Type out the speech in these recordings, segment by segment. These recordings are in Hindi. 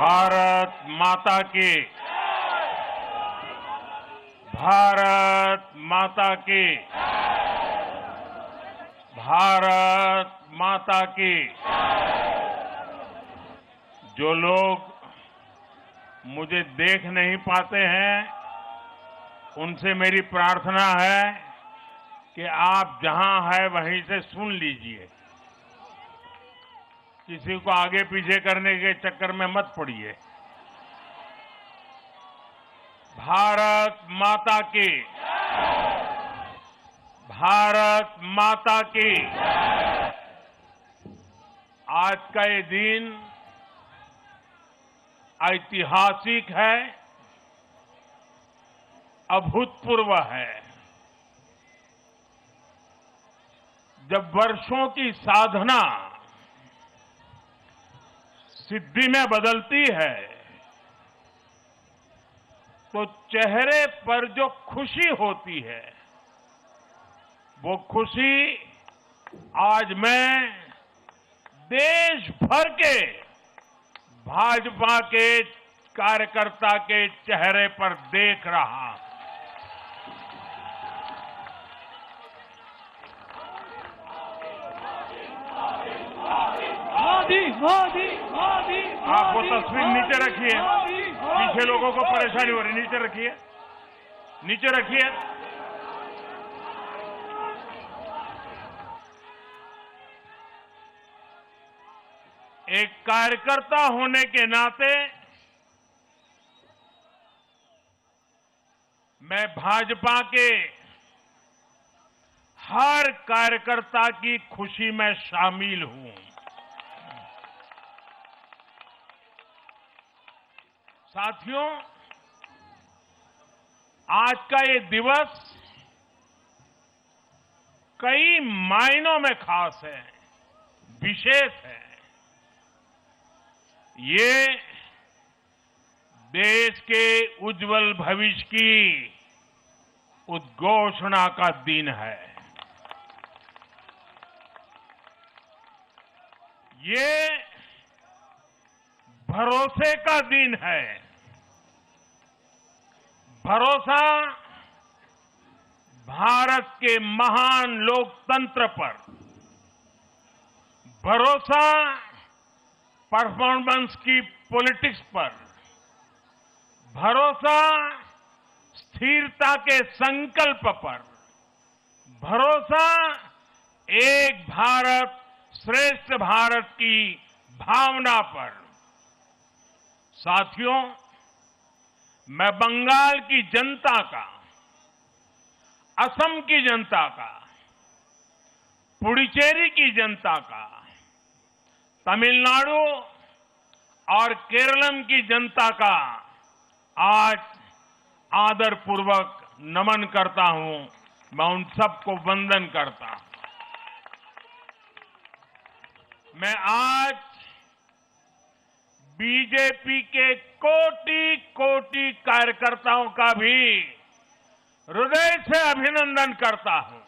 भारत माता की, भारत माता की, भारत माता की। जो लोग मुझे देख नहीं पाते हैं, उनसे मेरी प्रार्थना है कि आप जहां हैं वहीं से सुन लीजिए। किसी को आगे पीछे करने के चक्कर में मत पड़िए। भारत माता की, भारत माता की। आज का ये दिन ऐतिहासिक है, अभूतपूर्व है। जब वर्षों की साधना सिद्धि में बदलती है, तो चेहरे पर जो खुशी होती है, वो खुशी आज मैं देश भर के भाजपा के कार्यकर्ता के चेहरे पर देख रहा हूं। मोदी मोदी। आप वो तस्वीर नीचे रखिए, पीछे लोगों को परेशानी हो रही, नीचे रखिए, नीचे रखिए। एक कार्यकर्ता होने के नाते मैं भाजपा के हर कार्यकर्ता की खुशी में शामिल हूं। साथियों, आज का ये दिवस कई मायनों में खास है, विशेष है। ये देश के उज्जवल भविष्य की उद्घोषणा का दिन है। ये भरोसे का दिन है। भरोसा भारत के महान लोकतंत्र पर, भरोसा परफॉर्मेंस की पॉलिटिक्स पर, भरोसा स्थिरता के संकल्प पर, भरोसा एक भारत श्रेष्ठ भारत की भावना पर। साथियों, मैं बंगाल की जनता का, असम की जनता का, पुडुचेरी की जनता का, तमिलनाडु और केरलम की जनता का आज आदरपूर्वक नमन करता हूं। मैं उन सबको वंदन करता हूं। मैं आज बीजेपी के कोटि कोटि कार्यकर्ताओं का भी हृदय से अभिनंदन करता हूं।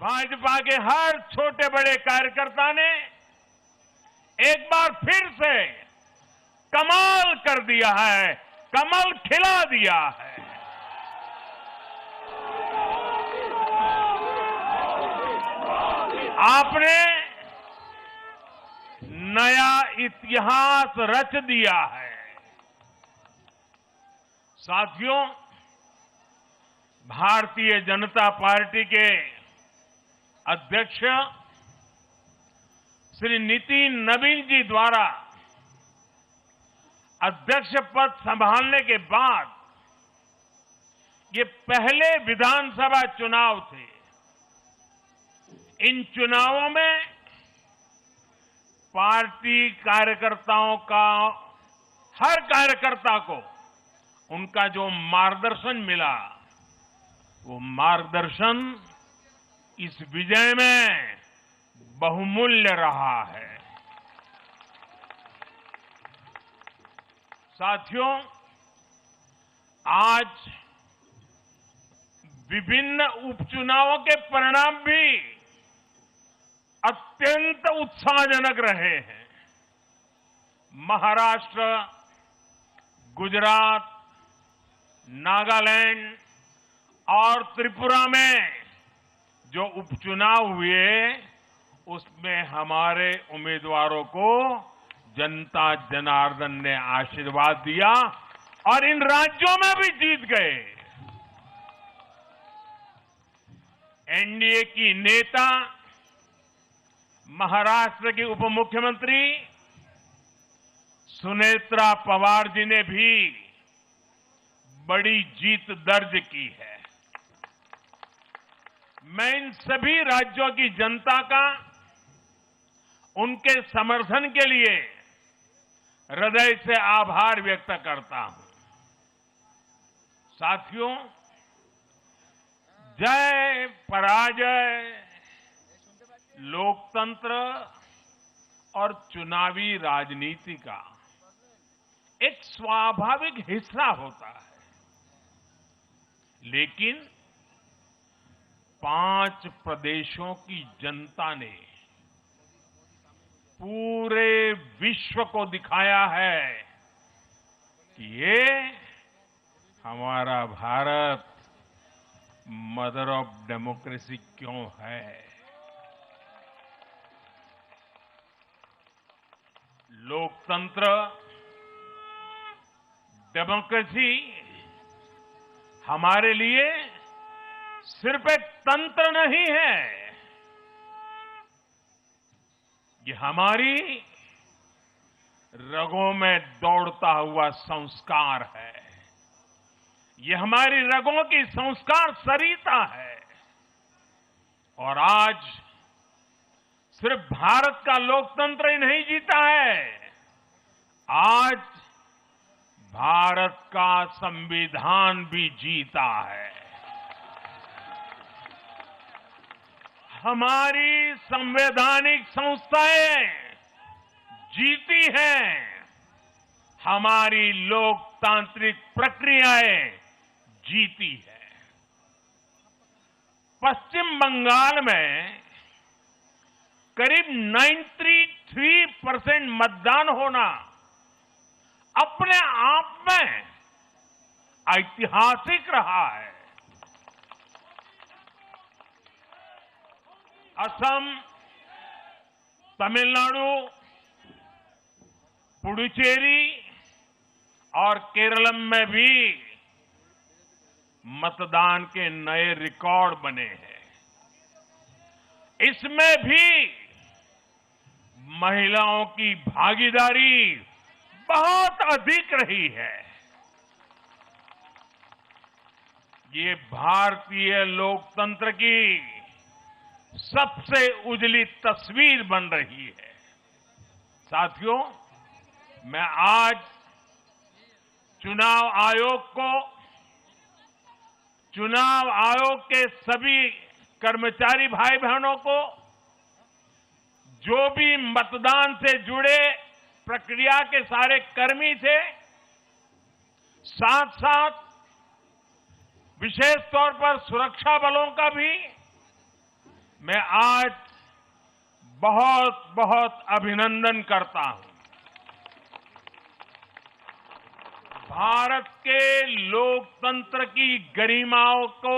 भाजपा के हर छोटे बड़े कार्यकर्ता ने एक बार फिर से कमाल कर दिया है, कमल खिला दिया है। आपने नया इतिहास रच दिया है। साथियों, भारतीय जनता पार्टी के अध्यक्ष श्री नितिन नवीन जी द्वारा अध्यक्ष पद संभालने के बाद ये पहले विधानसभा चुनाव थे। इन चुनावों में पार्टी कार्यकर्ताओं का, हर कार्यकर्ता को उनका जो मार्गदर्शन मिला, वो मार्गदर्शन इस विजय में बहुमूल्य रहा है। साथियों, आज विभिन्न उपचुनावों के परिणाम भी अत्यंत उत्साहजनक रहे हैं। महाराष्ट्र, गुजरात, नागालैंड और त्रिपुरा में जो उपचुनाव हुए, उसमें हमारे उम्मीदवारों को जनता जनार्दन ने आशीर्वाद दिया और इन राज्यों में भी जीत गए। एनडीए की नेता, महाराष्ट्र की उप मुख्यमंत्री सुनेत्रा पवार जी ने भी बड़ी जीत दर्ज की है। मैं इन सभी राज्यों की जनता का उनके समर्थन के लिए हृदय से आभार व्यक्त करता हूं। साथियों, जय पराजय लोकतंत्र और चुनावी राजनीति का एक स्वाभाविक हिस्सा होता है, लेकिन 5 प्रदेशों की जनता ने पूरे विश्व को दिखाया है कि ये हमारा भारत मदर ऑफ डेमोक्रेसी क्यों है। लोकतंत्र, डेमोक्रेसी हमारे लिए सिर्फ एक तंत्र नहीं है, ये हमारी रगों में दौड़ता हुआ संस्कार है। ये हमारी रगों की संस्कार सरिता है। और आज सिर्फ भारत का लोकतंत्र ही नहीं जीता है, आज भारत का संविधान भी जीता है। हमारी संवैधानिक संस्थाएं जीती हैं, हमारी लोकतांत्रिक प्रक्रियाएं जीती है। पश्चिम बंगाल में करीब 93% मतदान होना अपने आप में ऐतिहासिक रहा है। असम, तमिलनाडु, पुडुचेरी और केरलम में भी मतदान के नए रिकॉर्ड बने हैं। इसमें भी महिलाओं की भागीदारी बहुत अधिक रही है। ये भारतीय लोकतंत्र की सबसे उजली तस्वीर बन रही है। साथियों, मैं आज चुनाव आयोग के सभी कर्मचारी भाई बहनों को, जो भी मतदान से जुड़े प्रक्रिया के सारे कर्मी थे, साथ साथ विशेष तौर पर सुरक्षा बलों का भी मैं आज बहुत बहुत अभिनंदन करता हूं। भारत के लोकतंत्र की गरिमाओं को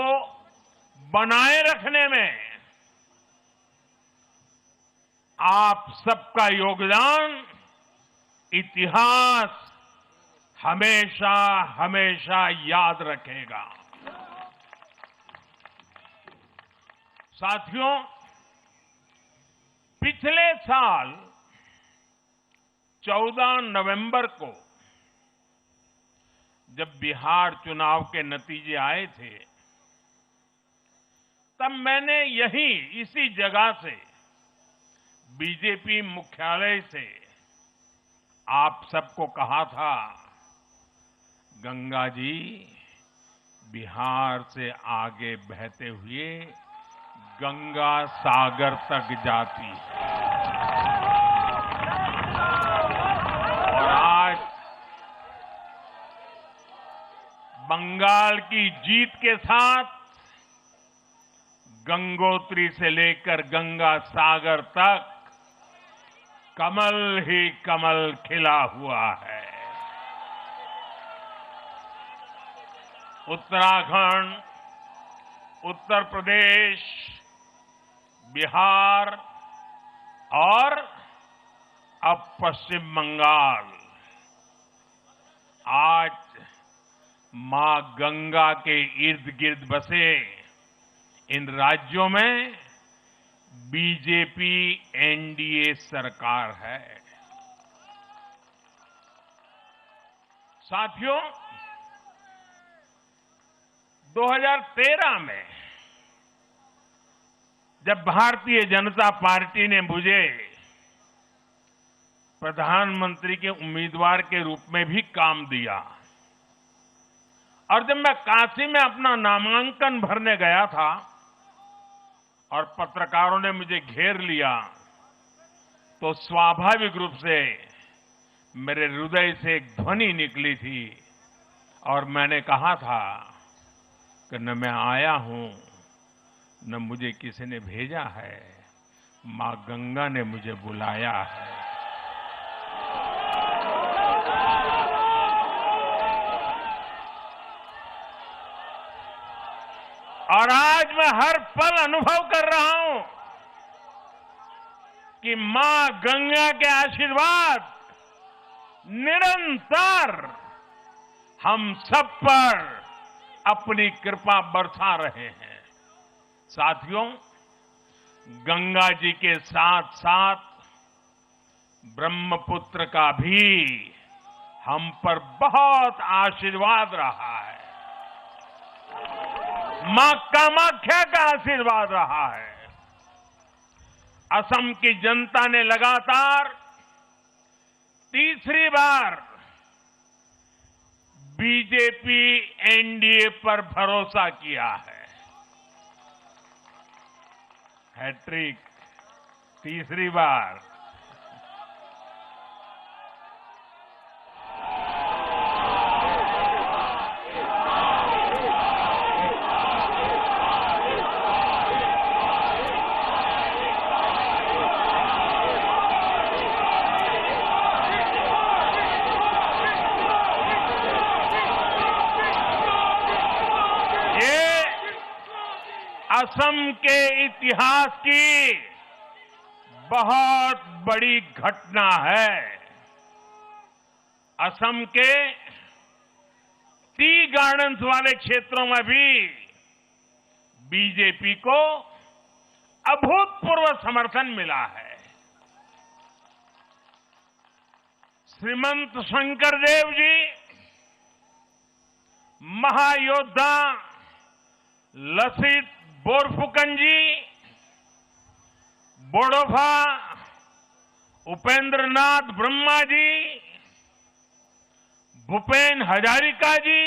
बनाए रखने में आप सबका योगदान इतिहास हमेशा हमेशा याद रखेगा। साथियों, पिछले साल 14 नवंबर को जब बिहार चुनाव के नतीजे आए थे, तब मैंने इसी जगह से बीजेपी मुख्यालय से आप सबको कहा था, गंगा जी बिहार से आगे बहते हुए गंगा सागर तक जाती है। और आज बंगाल की जीत के साथ गंगोत्री से लेकर गंगा सागर तक कमल ही कमल खिला हुआ है। उत्तराखंड, उत्तर प्रदेश, बिहार और अब पश्चिम बंगाल आज मां गंगा के इर्द गिर्द बसे इन राज्यों में बीजेपी एनडीए सरकार है। साथियों, 2013 में जब भारतीय जनता पार्टी ने मुझे प्रधानमंत्री के उम्मीदवार के रूप में भी काम दिया और जब मैं काशी में अपना नामांकन भरने गया था और पत्रकारों ने मुझे घेर लिया तो स्वाभाविक रूप से मेरे हृदय से एक ध्वनि निकली थी और मैंने कहा था कि न मैं आया हूं न मुझे किसी ने भेजा है, मां गंगा ने मुझे बुलाया है। और आज मैं हर पल अनुभव कर रहा हूं कि मां गंगा के आशीर्वाद निरंतर हम सब पर अपनी कृपा बरसा रहे हैं। साथियों, गंगा जी के साथ साथ ब्रह्मपुत्र का भी हम पर बहुत आशीर्वाद रहा है। मां कामाख्या का आशीर्वाद रहा है। असम की जनता ने लगातार तीसरी बार बीजेपी एनडीए पर भरोसा किया है। हैट्रिक, तीसरी बार। असम के इतिहास की बहुत बड़ी घटना है। असम के टी गार्डन्स वाले क्षेत्रों में भी बीजेपी को अभूतपूर्व समर्थन मिला है। श्रीमंत शंकरदेव जी, महायोद्धा लसित बोरफुकन जी, बोडोफा उपेंद्र नाथ ब्रह्मा जी, भूपेन हजारिका जी,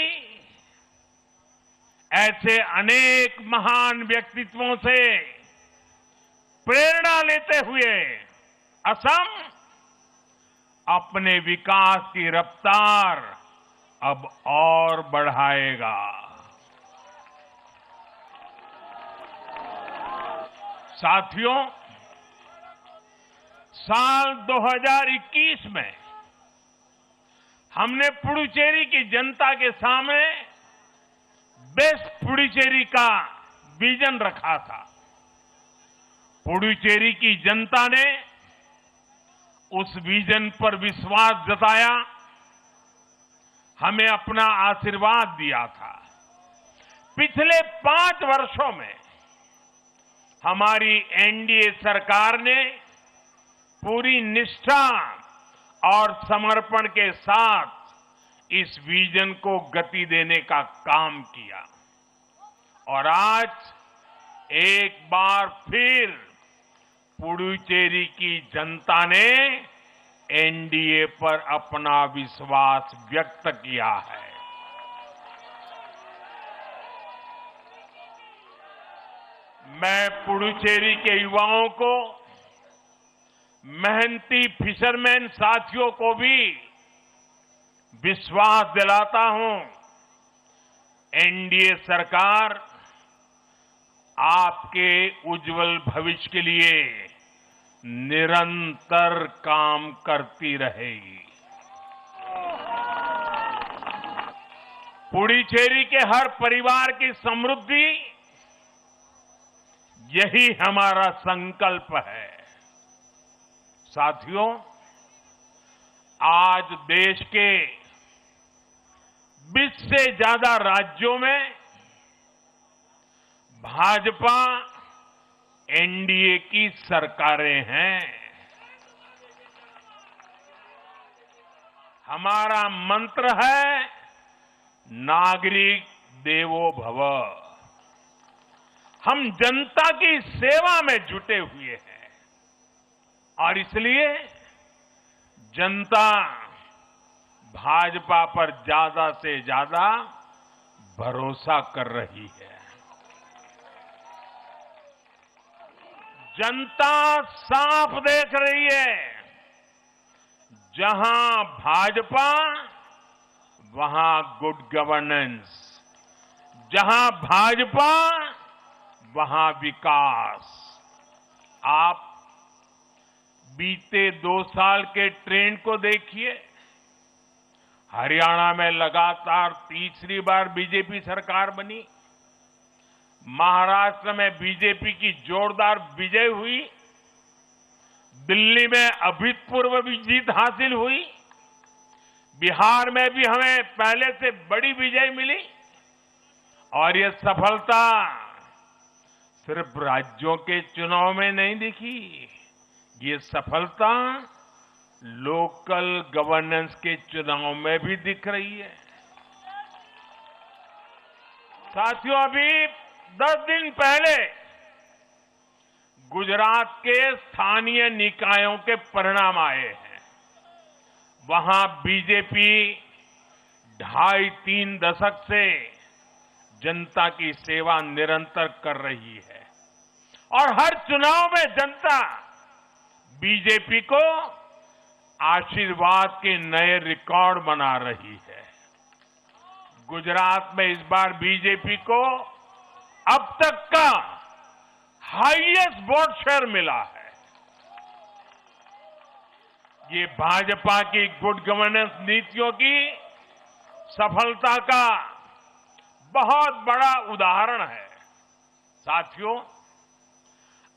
ऐसे अनेक महान व्यक्तित्वों से प्रेरणा लेते हुए असम अपने विकास की रफ्तार अब और बढ़ाएगा। साथियों, साल 2021 में हमने पुडुचेरी की जनता के सामने बेस्ट पुडुचेरी का विजन रखा था। पुडुचेरी की जनता ने उस विजन पर विश्वास जताया, हमें अपना आशीर्वाद दिया था। पिछले 5 वर्षों में हमारी एनडीए सरकार ने पूरी निष्ठा और समर्पण के साथ इस विजन को गति देने का काम किया और आज एक बार फिर पुडुचेरी की जनता ने एनडीए पर अपना विश्वास व्यक्त किया है। मैं पुडुचेरी के युवाओं को, मेहनती फिशरमैन साथियों को भी विश्वास दिलाता हूं, एनडीए सरकार आपके उज्जवल भविष्य के लिए निरंतर काम करती रहेगी। पुडुचेरी के हर परिवार की समृद्धि, यही हमारा संकल्प है। साथियों, आज देश के 20 से ज्यादा राज्यों में भाजपा एनडीए की सरकारें हैं। हमारा मंत्र है नागरिक देवो भव। हम जनता की सेवा में जुटे हुए हैं और इसलिए जनता भाजपा पर ज्यादा से ज्यादा भरोसा कर रही है। जनता साफ देख रही है, जहां भाजपा वहां गुड गवर्नेंस, जहां भाजपा वहां विकास। आप बीते 2 साल के ट्रेंड को देखिए। हरियाणा में लगातार तीसरी बार बीजेपी सरकार बनी। महाराष्ट्र में बीजेपी की जोरदार विजय हुई। दिल्ली में अभूतपूर्व जीत हासिल हुई। बिहार में भी हमें पहले से बड़ी विजय मिली और ये सफलता सिर्फ राज्यों के चुनाव में नहीं दिखी, ये सफलता लोकल गवर्नेंस के चुनाव में भी दिख रही है। साथियों, अभी 10 दिन पहले गुजरात के स्थानीय निकायों के परिणाम आए हैं। वहां बीजेपी 2.5-3 दशक से जनता की सेवा निरंतर कर रही है और हर चुनाव में जनता बीजेपी को आशीर्वाद के नए रिकॉर्ड बना रही है। गुजरात में इस बार बीजेपी को अब तक का हाईएस्ट वोट शेयर मिला है। ये भाजपा की गुड गवर्नेंस नीतियों की सफलता का बहुत बड़ा उदाहरण है। साथियों,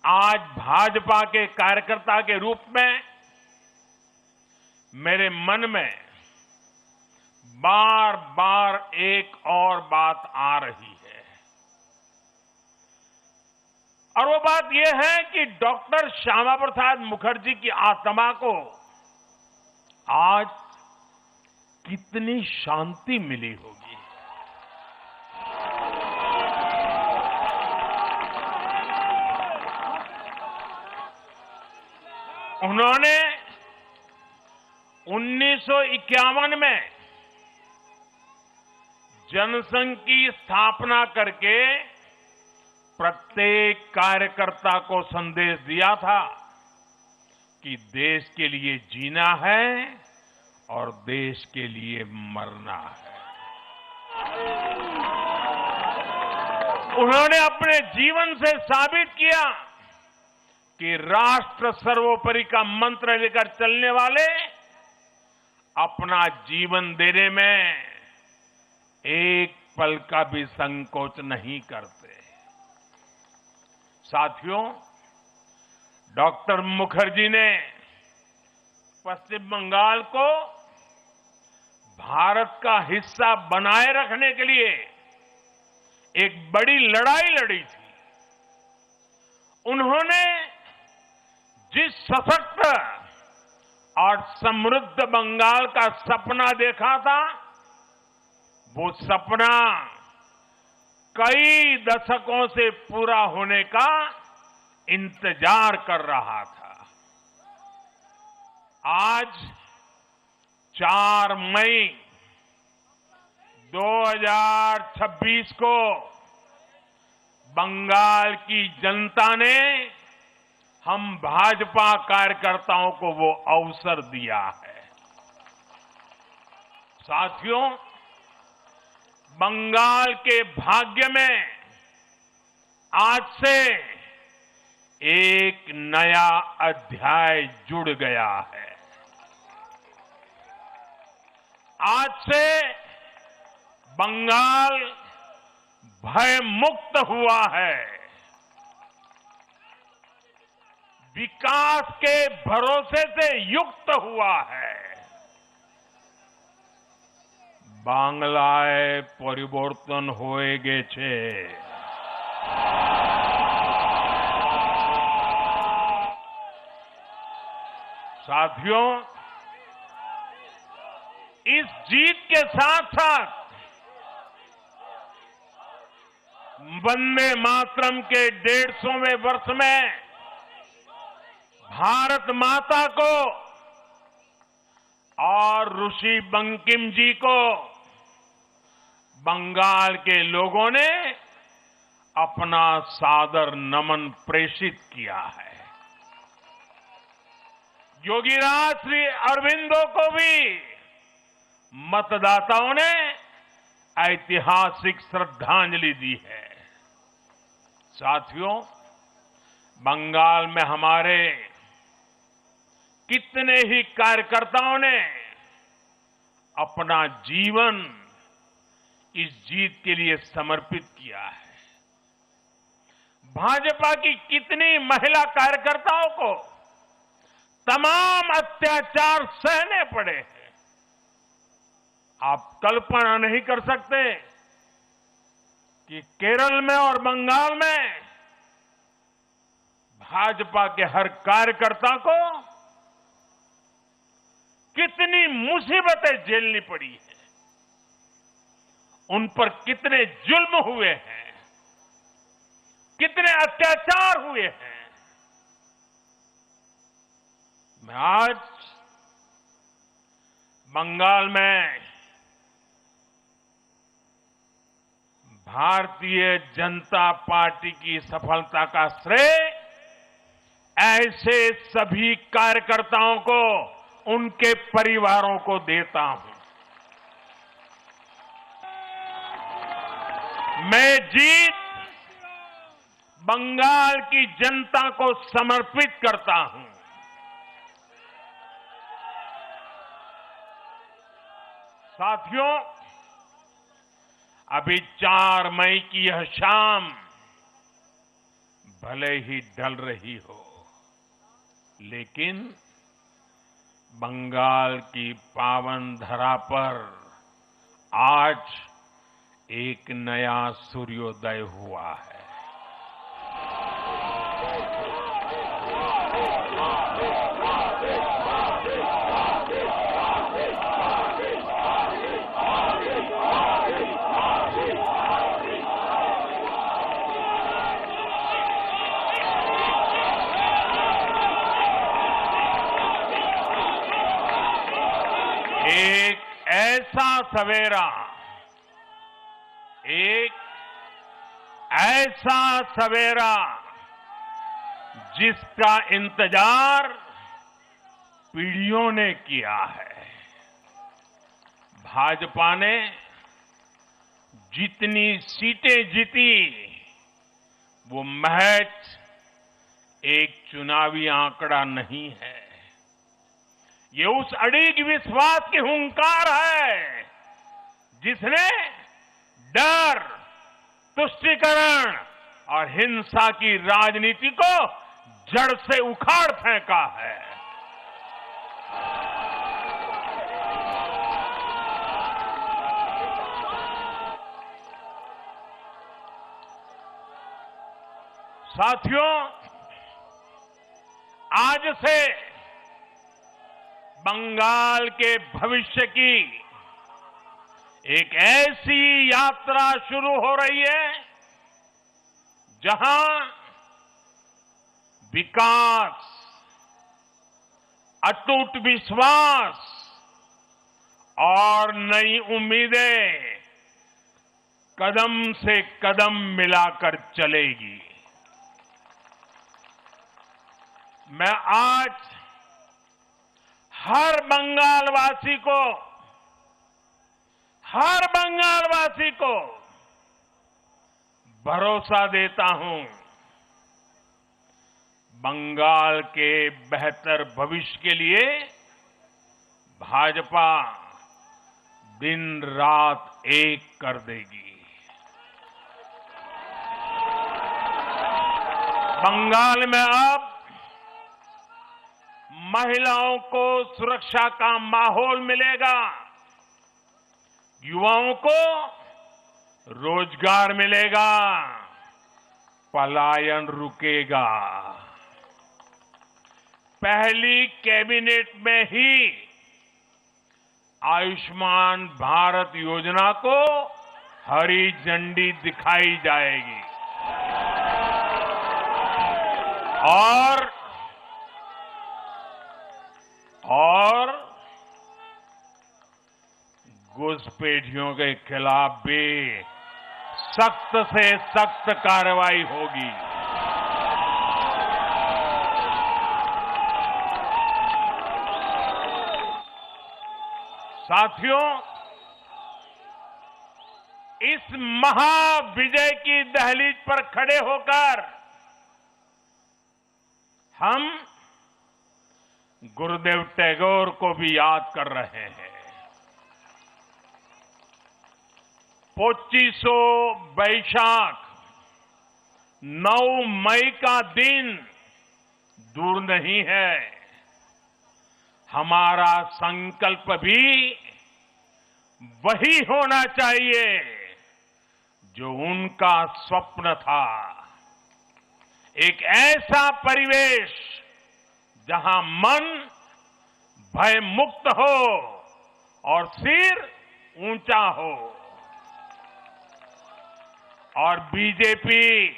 आज भाजपा के कार्यकर्ता के रूप में मेरे मन में बार बार एक और बात आ रही है और वो बात यह है कि डॉक्टर श्यामा प्रसाद मुखर्जी की आत्मा को आज कितनी शांति मिली होगी। उन्होंने 1951 में जनसंघ की स्थापना करके प्रत्येक कार्यकर्ता को संदेश दिया था कि देश के लिए जीना है और देश के लिए मरना है। उन्होंने अपने जीवन से साबित किया कि राष्ट्र सर्वोपरि का मंत्र लेकर चलने वाले अपना जीवन देने में एक पल का भी संकोच नहीं करते। साथियों, डॉक्टर मुखर्जी ने पश्चिम बंगाल को भारत का हिस्सा बनाए रखने के लिए एक बड़ी लड़ाई लड़ी थी। उन्होंने जिस सशक्त और समृद्ध बंगाल का सपना देखा था, वो सपना कई दशकों से पूरा होने का इंतजार कर रहा था। आज 4 मई 2026 को बंगाल की जनता ने हम भाजपा कार्यकर्ताओं को वो अवसर दिया है। साथियों, बंगाल के भाग्य में आज से एक नया अध्याय जुड़ गया है। आज से बंगाल भय मुक्त हुआ है। विकास के भरोसे से युक्त हुआ है। बांग्लाए परिवर्तन होए गेछे। साथियों, इस जीत के साथ साथ वंदे मातरम के 150वें वर्ष में भारत माता को और ऋषि बंकिम जी को बंगाल के लोगों ने अपना सादर नमन प्रेषित किया है। योगीराज श्री अरविंदो को भी मतदाताओं ने ऐतिहासिक श्रद्धांजलि दी है। साथियों, बंगाल में हमारे कितने ही कार्यकर्ताओं ने अपना जीवन इस जीत के लिए समर्पित किया है। भाजपा की कितनी महिला कार्यकर्ताओं को तमाम अत्याचार सहने पड़े हैं। आप कल्पना नहीं कर सकते कि केरल में और बंगाल में भाजपा के हर कार्यकर्ता को कितनी मुसीबतें झेलनी पड़ी है, उन पर कितने जुल्म हुए हैं, कितने अत्याचार हुए हैं। मैं आज बंगाल में भारतीय जनता पार्टी की सफलता का श्रेय ऐसे सभी कार्यकर्ताओं को, उनके परिवारों को देता हूं। मैं जीत बंगाल की जनता को समर्पित करता हूं। साथियों, अभी 4 मई की यह शाम भले ही ढल रही हो, लेकिन बंगाल की पावन धरा पर आज एक नया सूर्योदय हुआ है। एक ऐसा सवेरा जिसका इंतजार पीढ़ियों ने किया है। भाजपा ने जितनी सीटें जीती वो महज एक चुनावी आंकड़ा नहीं है। ये उस अड़िग विश्वास की हुंकार है जिसने डर, तुष्टीकरण और हिंसा की राजनीति को जड़ से उखाड़ फेंका है। साथियों, आज से बंगाल के भविष्य की एक ऐसी यात्रा शुरू हो रही है जहां विकास, अटूट विश्वास और नई उम्मीदें कदम से कदम मिलाकर चलेगी। मैं आज हर बंगालवासी को भरोसा देता हूं, बंगाल के बेहतर भविष्य के लिए भाजपा दिन रात एक कर देगी। बंगाल में अब महिलाओं को सुरक्षा का माहौल मिलेगा, युवाओं को रोजगार मिलेगा, पलायन रुकेगा। पहली कैबिनेट में ही आयुष्मान भारत योजना को हरी झंडी दिखाई जाएगी और घुसपैठियों के खिलाफ भी सख्त से सख्त कार्रवाई होगी। साथियों, इस महाविजय की दहलीज पर खड़े होकर हम गुरुदेव टैगोर को भी याद कर रहे हैं। 25 बैशाख 9 मई का दिन दूर नहीं है। हमारा संकल्प भी वही होना चाहिए जो उनका स्वप्न था। एक ऐसा परिवेश जहां मन भय मुक्त हो और सिर ऊंचा हो। और बीजेपी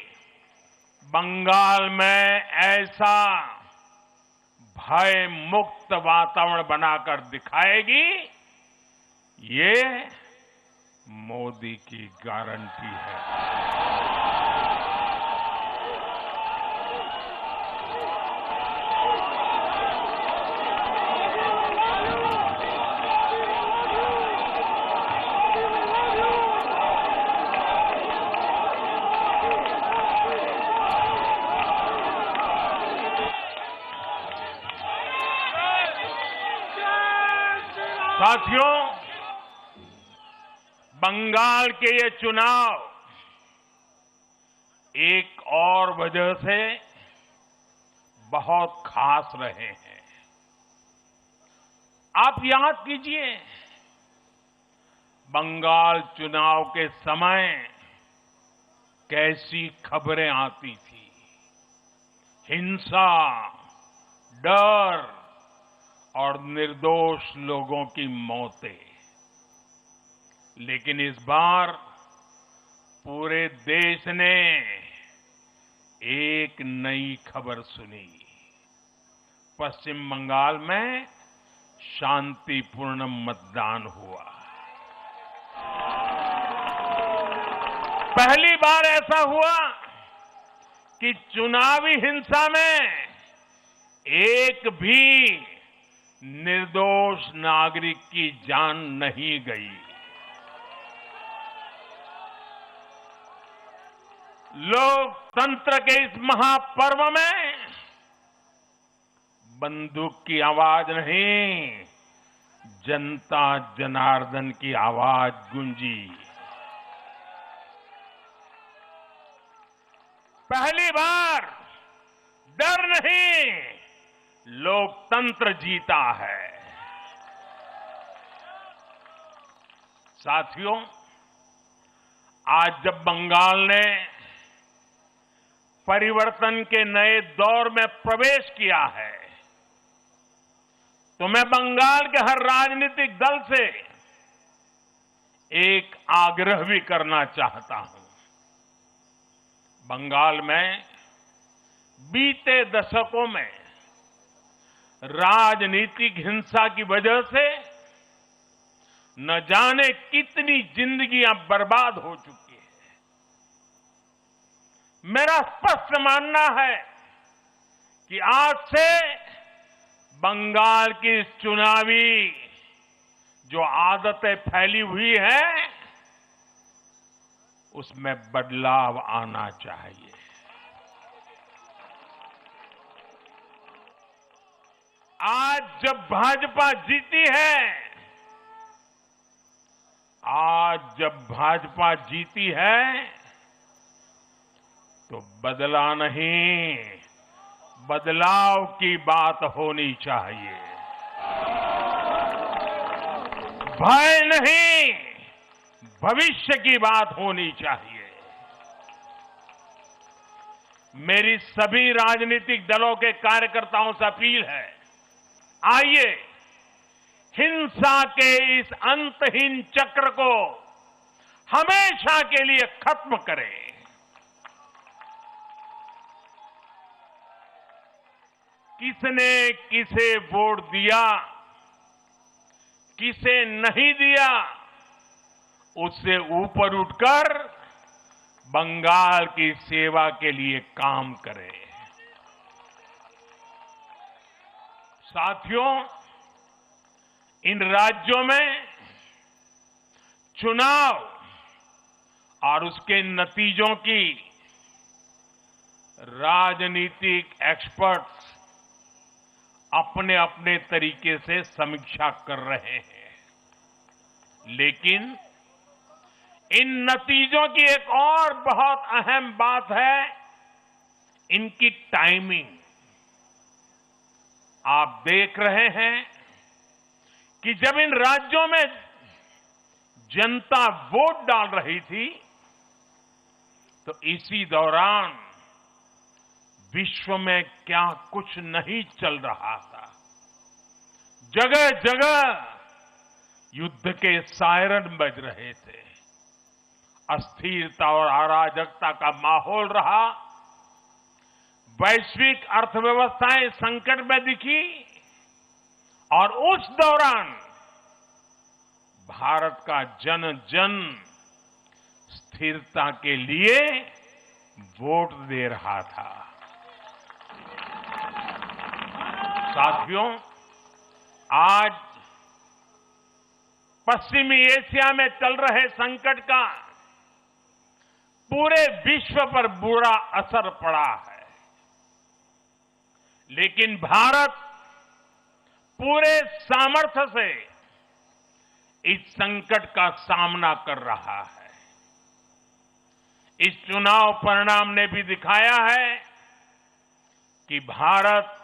बंगाल में ऐसा भय मुक्त वातावरण बनाकर दिखाएगी, ये मोदी की गारंटी है। साथियों, बंगाल के ये चुनाव एक और वजह से बहुत खास रहे हैं। आप याद कीजिए, बंगाल चुनाव के समय कैसी खबरें आती थी। हिंसा, डर और निर्दोष लोगों की मौतें। लेकिन इस बार पूरे देश ने एक नई खबर सुनी। पश्चिम बंगाल में शांतिपूर्ण मतदान हुआ। पहली बार ऐसा हुआ कि चुनावी हिंसा में एक भी निर्दोष नागरिक की जान नहीं गई। लोकतंत्र के इस महापर्व में बंदूक की आवाज नहीं, जनता जनार्दन की आवाज गूंजी। पहली बार डर नहीं, लोकतंत्र जीता है। साथियों, आज जब बंगाल ने परिवर्तन के नए दौर में प्रवेश किया है, तो मैं बंगाल के हर राजनीतिक दल से एक आग्रह भी करना चाहता हूं। बंगाल में बीते दशकों में राजनीतिक हिंसा की वजह से न जाने कितनी जिंदगियां बर्बाद हो चुकी है। मेरा स्पष्ट मानना है कि आज से बंगाल की चुनावी जो आदतें फैली हुई है, उसमें बदलाव आना चाहिए। आज जब भाजपा जीती है, तो बदला नहीं, बदलाव की बात होनी चाहिए। भय नहीं, भविष्य की बात होनी चाहिए। मेरी सभी राजनीतिक दलों के कार्यकर्ताओं से अपील है, आइए हिंसा के इस अंतहीन चक्र को हमेशा के लिए खत्म करें। किसने किसे वोट दिया, किसे नहीं दिया, उससे ऊपर उठकर बंगाल की सेवा के लिए काम करें। साथियों, इन राज्यों में चुनाव और उसके नतीजों की राजनीतिक एक्सपर्ट्स अपने अपने तरीके से समीक्षा कर रहे हैं, लेकिन इन नतीजों की एक और बहुत अहम बात है, इनकी टाइमिंग। आप देख रहे हैं कि जब इन राज्यों में जनता वोट डाल रही थी, तो इसी दौरान विश्व में क्या कुछ नहीं चल रहा था। जगह जगह युद्ध के सायरन बज रहे थे, अस्थिरता और अराजकता का माहौल रहा, वैश्विक अर्थव्यवस्थाएं संकट में दिखी, और उस दौरान भारत का जन जन स्थिरता के लिए वोट दे रहा था। साथियों, आज पश्चिमी एशिया में चल रहे संकट का पूरे विश्व पर बुरा असर पड़ा है, लेकिन भारत पूरे सामर्थ्य से इस संकट का सामना कर रहा है। इस चुनाव परिणाम ने भी दिखाया है कि भारत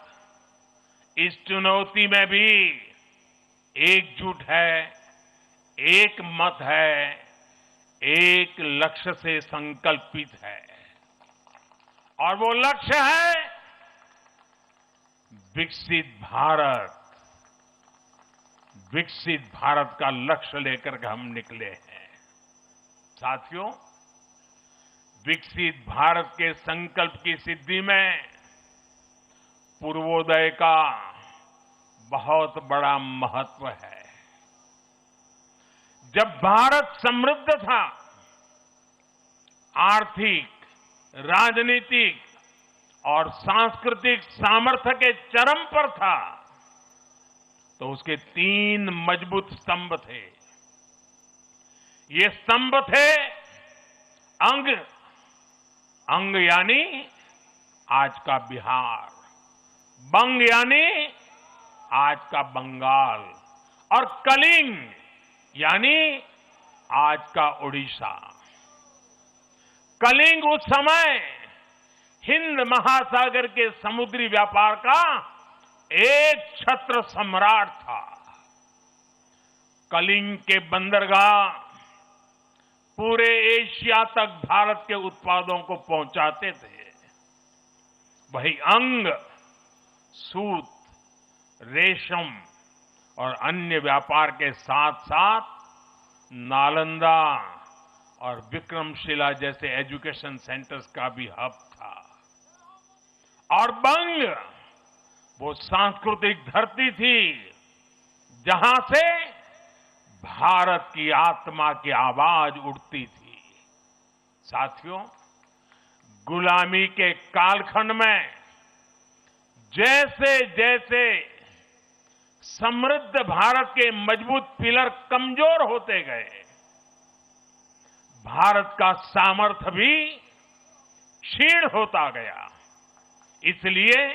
इस चुनौती में भी एकजुट है, एक मत है, एक लक्ष्य से संकल्पित है, और वो लक्ष्य है विकसित भारत। विकसित भारत का लक्ष्य लेकर के हम निकले हैं। साथियों, विकसित भारत के संकल्प की सिद्धि में पूर्वोदय का बहुत बड़ा महत्व है। जब भारत समृद्ध था, आर्थिक, राजनीतिक और सांस्कृतिक सामर्थ्य के चरम पर था, तो उसके 3 मजबूत स्तंभ थे। ये स्तंभ थे अंग, अंग यानी आज का बिहार, बंग यानी आज का बंगाल, और कलिंग यानी आज का उड़ीसा। कलिंग उस समय हिंद महासागर के समुद्री व्यापार का एक छत्र सम्राट था। कलिंग के बंदरगाह पूरे एशिया तक भारत के उत्पादों को पहुंचाते थे। वही अंग सूत, रेशम और अन्य व्यापार के साथ साथ नालंदा और विक्रमशिला जैसे एजुकेशन सेंटर्स का भी हब था। और बंग वो सांस्कृतिक धरती थी जहां से भारत की आत्मा की आवाज उठती थी। साथियों, गुलामी के कालखंड में जैसे जैसे समृद्ध भारत के मजबूत पिलर कमजोर होते गए, भारत का सामर्थ्य भी क्षीण होता गया। इसलिए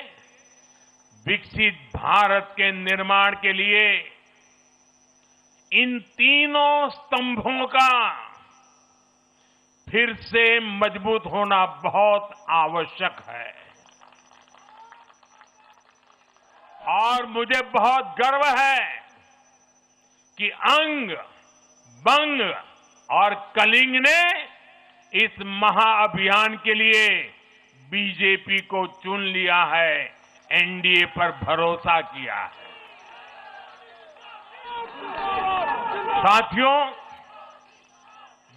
विकसित भारत के निर्माण के लिए इन तीनों स्तंभों का फिर से मजबूत होना बहुत आवश्यक है। और मुझे बहुत गर्व है कि अंग, बंग और कलिंग ने इस महाअभियान के लिए बीजेपी को चुन लिया है, एनडीए पर भरोसा किया है। साथियों,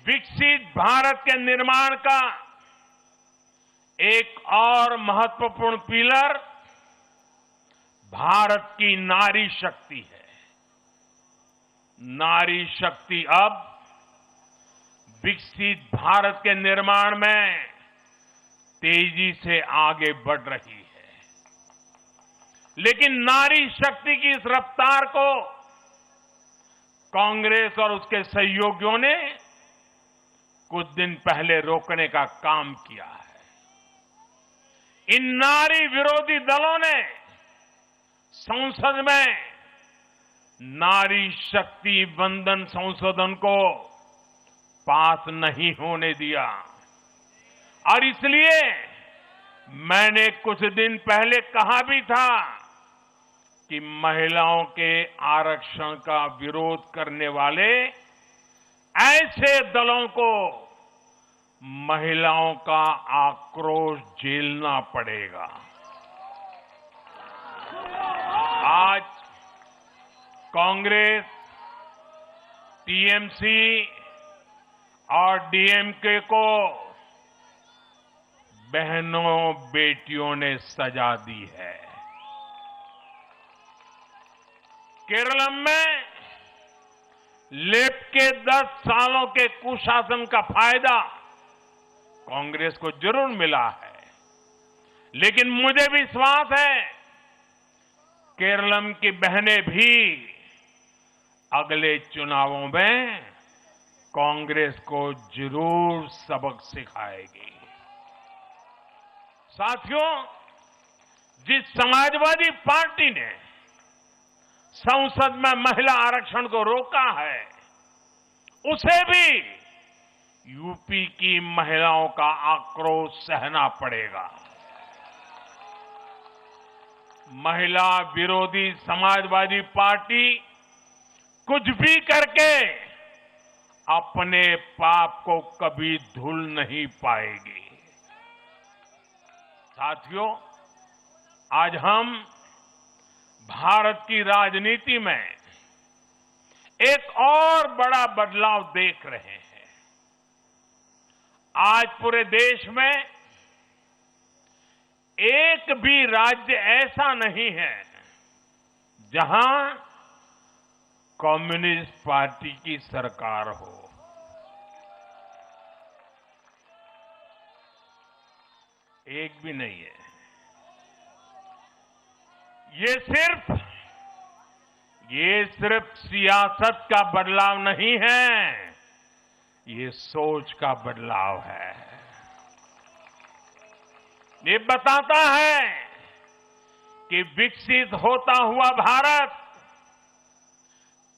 विकसित भारत के निर्माण का एक और महत्वपूर्ण पिलर भारत की नारी शक्ति है। नारी शक्ति अब विकसित भारत के निर्माण में तेजी से आगे बढ़ रही है। लेकिन नारी शक्ति की इस रफ्तार को कांग्रेस और उसके सहयोगियों ने कुछ दिन पहले रोकने का काम किया है। इन नारी विरोधी दलों ने संसद में नारी शक्ति वंदन संशोधन को पास नहीं होने दिया और इसलिए मैंने कुछ दिन पहले कहा भी था कि महिलाओं के आरक्षण का विरोध करने वाले ऐसे दलों को महिलाओं का आक्रोश झेलना पड़ेगा। आज कांग्रेस, टीएमसी और डीएमके को बहनों बेटियों ने सजा दी है। केरलम में लेफ्ट के 10 सालों के कुशासन का फायदा कांग्रेस को जरूर मिला है, लेकिन मुझे विश्वास है केरलम की बहनें भी अगले चुनावों में कांग्रेस को जरूर सबक सिखाएगी। साथियों, जिस समाजवादी पार्टी ने संसद में महिला आरक्षण को रोका है, उसे भी यूपी की महिलाओं का आक्रोश सहना पड़ेगा। महिला विरोधी समाजवादी पार्टी कुछ भी करके अपने पाप को कभी धुल नहीं पाएगी। साथियों, आज हम भारत की राजनीति में एक और बड़ा बदलाव देख रहे हैं। आज पूरे देश में एक भी राज्य ऐसा नहीं है जहां कम्युनिस्ट पार्टी की सरकार हो। एक भी नहीं है। ये सिर्फ सियासत का बदलाव नहीं है, ये सोच का बदलाव है। ये बताता है कि विकसित होता हुआ भारत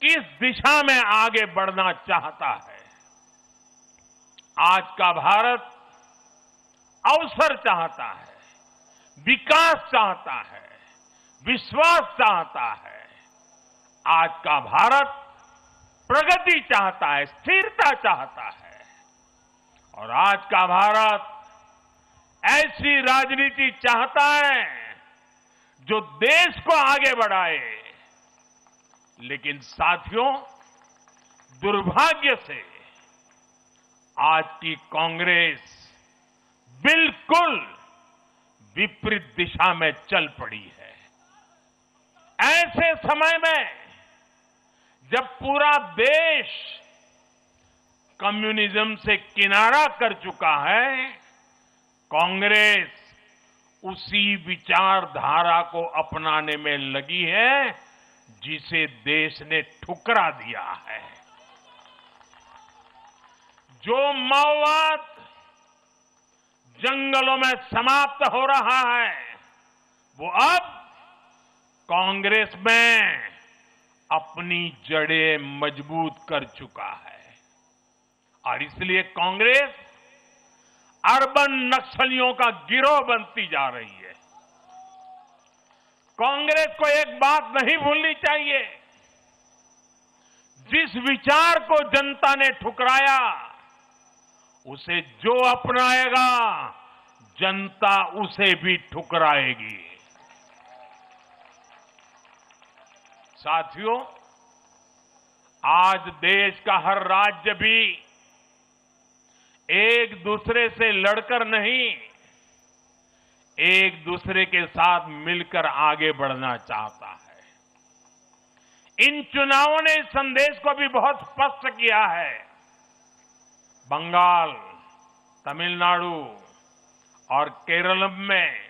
किस दिशा में आगे बढ़ना चाहता है। आज का भारत अवसर चाहता है, विकास चाहता है, विश्वास चाहता है। आज का भारत प्रगति चाहता है, स्थिरता चाहता है और आज का भारत ऐसी राजनीति चाहता है जो देश को आगे बढ़ाए। लेकिन साथियों, दुर्भाग्य से आज की कांग्रेस बिल्कुल विपरीत दिशा में चल पड़ी है। ऐसे समय में जब पूरा देश कम्युनिज्म से किनारा कर चुका है, कांग्रेस उसी विचारधारा को अपनाने में लगी है जिसे देश ने ठुकरा दिया है। जो माओवाद जंगलों में समाप्त हो रहा है वो अब कांग्रेस में अपनी जड़ें मजबूत कर चुका है और इसलिए कांग्रेस अर्बन नक्सलियों का गिरोह बनती जा रही है। कांग्रेस को एक बात नहीं भूलनी चाहिए, जिस विचार को जनता ने ठुकराया उसे जो अपनाएगा जनता उसे भी ठुकराएगी। साथियों, आज देश का हर राज्य भी एक दूसरे से लड़कर नहीं, एक दूसरे के साथ मिलकर आगे बढ़ना चाहता है। इन चुनावों ने इस संदेश को भी बहुत स्पष्ट किया है। बंगाल, तमिलनाडु और केरल में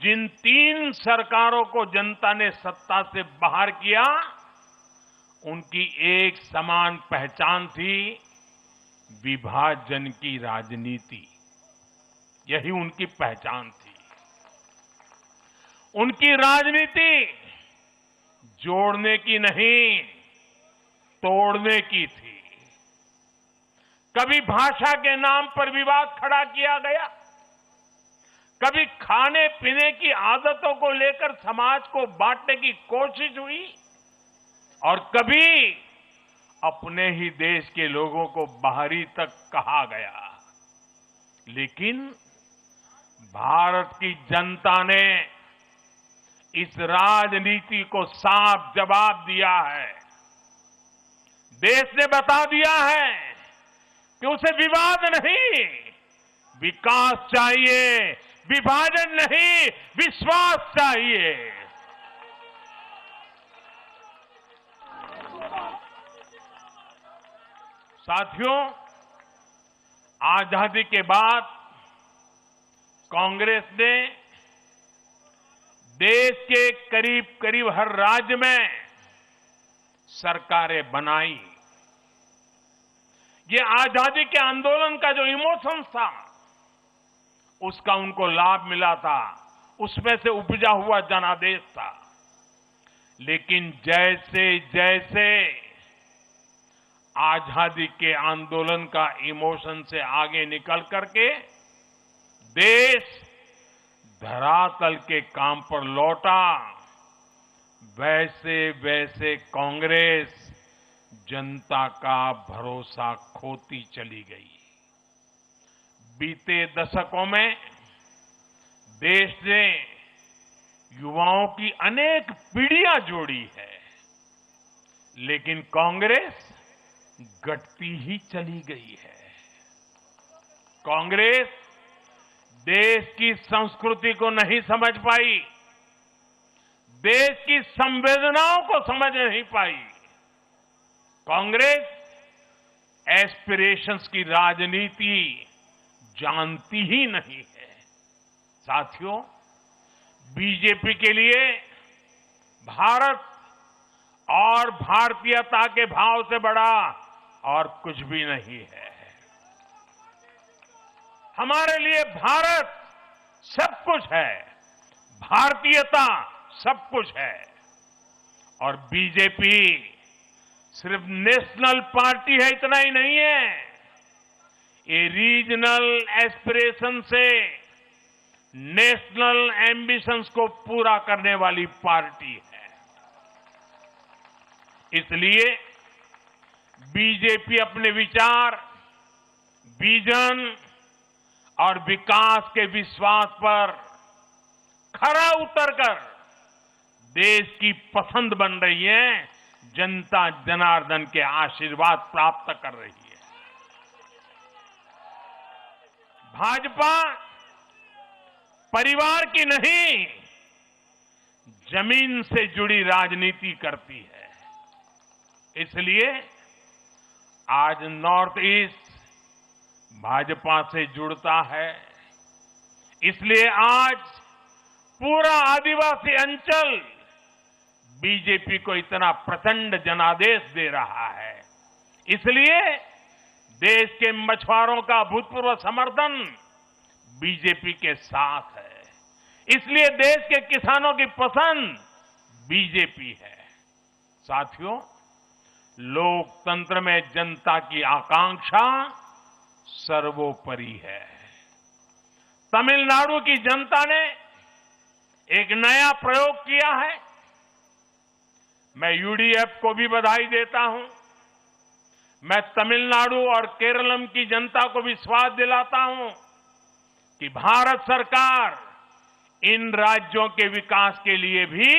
जिन 3 सरकारों को जनता ने सत्ता से बाहर किया, उनकी एक समान पहचान थी, विभाजन की राजनीति। यही उनकी पहचान थी। उनकी राजनीति जोड़ने की नहीं, तोड़ने की थी। कभी भाषा के नाम पर विवाद खड़ा किया गया, कभी खाने पीने की आदतों को लेकर समाज को बांटने की कोशिश हुई और कभी अपने ही देश के लोगों को बाहरी तक कहा गया। लेकिन भारत की जनता ने इस राजनीति को साफ जवाब दिया है। देश ने बता दिया है कि उसे विवाद नहीं, विकास चाहिए, विभाजन नहीं, विश्वास चाहिए। साथियों, आजादी के बाद कांग्रेस ने देश के करीब करीब हर राज्य में सरकारें बनाई। ये आजादी के आंदोलन का जो इमोशन था, उसका उनको लाभ मिला था, उसमें से उपजा हुआ जनादेश था। लेकिन जैसे जैसे आजादी के आंदोलन का इमोशन से आगे निकल करके देश धरातल के काम पर लौटा, वैसे वैसे कांग्रेस जनता का भरोसा खोती चली गई। बीते दशकों में देश ने युवाओं की अनेक पीढ़ियां जोड़ी है, लेकिन कांग्रेस घटती ही चली गई है। कांग्रेस देश की संस्कृति को नहीं समझ पाई, देश की संवेदनाओं को समझ नहीं पाई। कांग्रेस एस्पिरेशंस की राजनीति जानती ही नहीं है। साथियों, बीजेपी के लिए भारत और भारतीयता के भाव से बड़ा और कुछ भी नहीं है। हमारे लिए भारत सब कुछ है, भारतीयता सब कुछ है। और बीजेपी सिर्फ नेशनल पार्टी है, इतना ही नहीं है, ये रीजनल एस्पिरेशन से नेशनल एम्बिशंस को पूरा करने वाली पार्टी है। इसलिए बीजेपी अपने विचार, विजन और विकास के विश्वास पर खरा उतरकर देश की पसंद बन रही है, जनता जनार्दन के आशीर्वाद प्राप्त कर रही है। भाजपा परिवार की नहीं, जमीन से जुड़ी राजनीति करती है। इसलिए आज नॉर्थ ईस्ट भाजपा से जुड़ता है। इसलिए आज पूरा आदिवासी अंचल बीजेपी को इतना प्रचंड जनादेश दे रहा है। इसलिए देश के मछुआरों का भूतपूर्व समर्थन बीजेपी के साथ है। इसलिए देश के किसानों की पसंद बीजेपी है। साथियों, लोकतंत्र में जनता की आकांक्षा सर्वोपरि है। तमिलनाडु की जनता ने एक नया प्रयोग किया है। मैं यूडीएफ को भी बधाई देता हूं। मैं तमिलनाडु और केरलम की जनता को विश्वास दिलाता हूं कि भारत सरकार इन राज्यों के विकास के लिए भी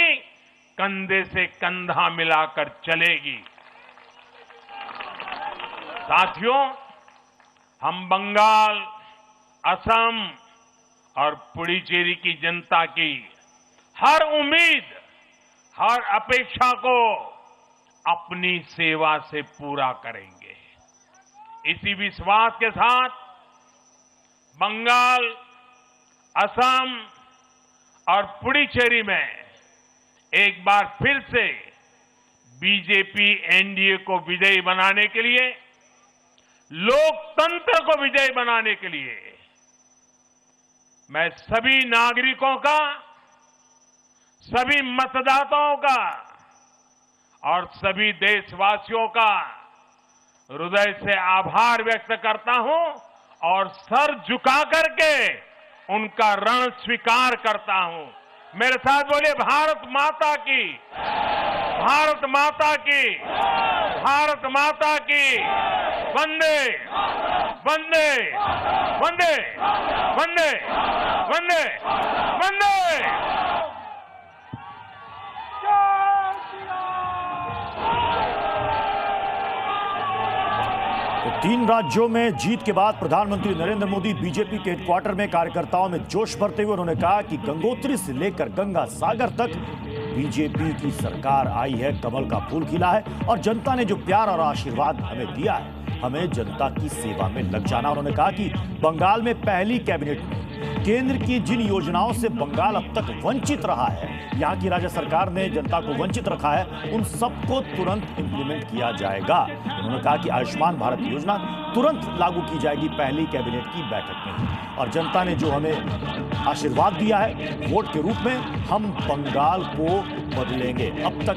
कंधे से कंधा मिलाकर चलेगी। साथियों, हम बंगाल, असम और पुडुचेरी की जनता की हर उम्मीद, हर अपेक्षा को अपनी सेवा से पूरा करेंगे। इसी विश्वास के साथ बंगाल, असम और पुडुचेरी में एक बार फिर से बीजेपी एनडीए को विजयी बनाने के लिए, लोकतंत्र को विजयी बनाने के लिए मैं सभी नागरिकों का, सभी मतदाताओं का और सभी देशवासियों का हृदय से आभार व्यक्त करता हूं और सर झुका करके उनका ऋण स्वीकार करता हूं। मेरे साथ बोलिए, भारत माता की, भारत माता की, भारत माता की, वंदे वंदे वंदे वंदे वंदे वंदे। तो 3 राज्यों में जीत के बाद प्रधानमंत्री नरेंद्र मोदी बीजेपी के हेडक्वार्टर में कार्यकर्ताओं में जोश भरते हुए उन्होंने कहा कि गंगोत्री से लेकर गंगा सागर तक बीजेपी की सरकार आई है, कमल का फूल खिला है और जनता ने जो प्यार और आशीर्वाद हमें दिया है, हमें जनता की सेवा में लग जाना। उन्होंने कहा कि बंगाल में पहली कैबिनेट में केंद्र की जिन योजनाओं से बंगाल अब तक वंचित रहा है, यहाँ की राज्य सरकार ने जनता को वंचित रखा है, उन सबको तुरंत इंप्लीमेंट किया जाएगा। उन्होंने कहा कि आयुष्मान भारत योजना तुरंत लागू की जाएगी पहली कैबिनेट की बैठक में। और जनता ने जो हमें आशीर्वाद दिया है वोट के रूप में, हम बंगाल को बदलेंगे। अब तक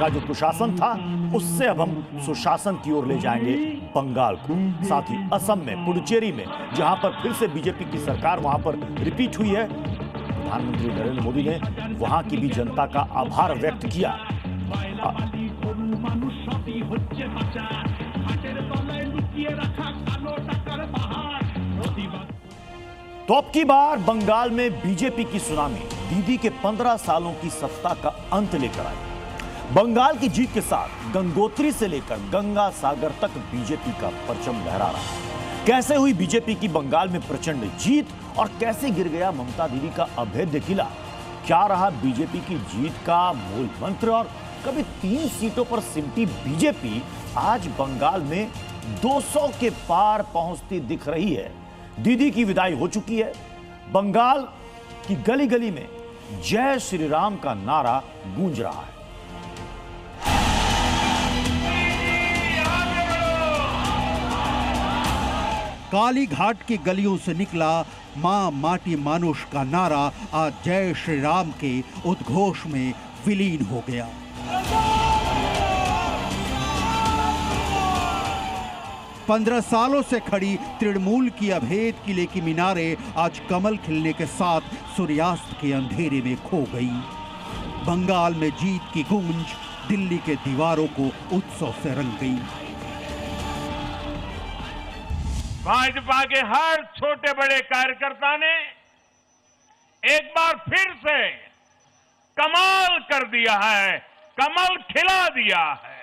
का जो कुशासन था उससे अब हम सुशासन की ओर ले जाएंगे बंगाल को। साथ ही असम में, पुडुचेरी में, जहां पर फिर से बीजेपी की सरकार वहां पर रिपीट हुई है, प्रधानमंत्री नरेंद्र मोदी ने वहां की भी जनता का आभार व्यक्त किया। तो अब की बार बंगाल में बीजेपी की सुनामी दीदी के 15 सालों की सत्ता का अंत लेकर आई। बंगाल की जीत के साथ गंगोत्री से लेकर गंगा सागर तक बीजेपी का परचम लहरा रहा। कैसे हुई बीजेपी की बंगाल में प्रचंड जीत और कैसे गिर गया ममता दीदी का अभेद्य किला? क्या रहा बीजेपी की जीत का मूल मंत्र? और कभी 3 सीटों पर सिमटी बीजेपी आज बंगाल में 200 के पार पहुंचती दिख रही है। दीदी की विदाई हो चुकी है। बंगाल की गली गली में जय श्री राम का नारा गूंज रहा है। काली घाट की गलियों से निकला मां माटी मानुष का नारा आज जय श्री राम के उद्घोष में विलीन हो गया। पंद्रह सालों से खड़ी तृणमूल की अभेद किले की मीनारें आज कमल खिलने के साथ सूर्यास्त के अंधेरे में खो गई। बंगाल में जीत की गूंज दिल्ली के दीवारों को उत्सव से रंग गई। भाजपा के हर छोटे बड़े कार्यकर्ता ने एक बार फिर से कमाल कर दिया है, कमल खिला दिया है।